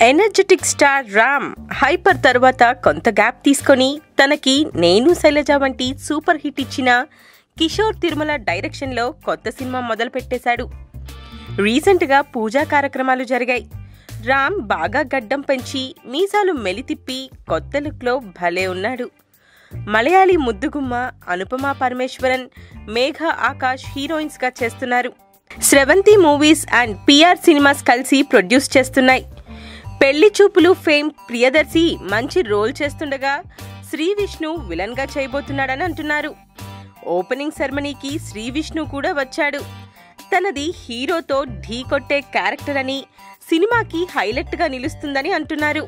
Energetic star Ram hyper తర్వాత కొంత gap తీసుకొని తనకి నేను శైలజ వంటి సూపర్ హిట్ ఇచ్చిన కిషోర్ తిరుమల డైరెక్షన్లో కొత్త సినిమా మొదలుపెట్టేశాడు. రీసెంట్గా పూజా కార్యక్రమాలు జరిగాయి. రామ్ బాగా గడ్డం పెంచి మీసాలు మెలితిప్పి కొత్త లుక్లో భలే ఉన్నాడు. మలయాళీ ముద్దుగుమ్మ అనుపమ పరమేశ్వరన్, మేఘ ఆకాష్ హీరోయిన్స్గా చేస్తున్నారు. స్రవంతి మూవీస్ అండ్ పిఆర్ సినిమాస్ కలిసి ప్రొడ్యూస్ చేస్తున్నాయి. పెళ్లి చూపులు ఫేమ్ ప్రియదర్శి మంచి రోల్ చేస్తుండగా శ్రీ విష్ణు విలన్గా చేయబోతున్నాడని అంటున్నారు. ఓపెనింగ్ సెరమనీకి శ్రీ విష్ణు కూడా వచ్చాడు. తనది హీరోతో ఢీ కొట్టే క్యారెక్టర్ అని, సినిమాకి హైలైట్గా నిలుస్తుందని అంటున్నారు.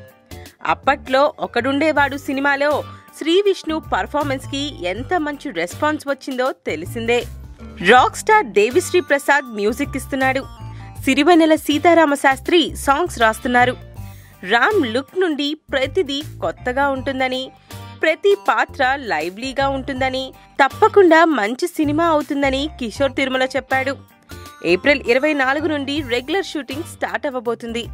అప్పట్లో ఒకడుండేవాడు సినిమాలో శ్రీ విష్ణు పర్ఫార్మెన్స్కి ఎంత మంచి రెస్పాన్స్ వచ్చిందో తెలిసిందే. Rock star Devi Sri Prasad music ఇస్తున్నాడు. సిరివెన్నెల సీతారామశాస్త్రి సాంగ్స్ రాస్తున్నారు. రామ్ లుక్ నుండి ప్రతిదీ కొత్తగా ఉంటుందని, ప్రతి పాత్ర లైవ్లీగా ఉంటుందని, తప్పకుండా మంచి సినిమా అవుతుందని కిషోర్ తిరుమల చెప్పాడు. ఏప్రిల్ 24 నుండి రెగ్యులర్ షూటింగ్ స్టార్ట్ అవ్వబోతుంది.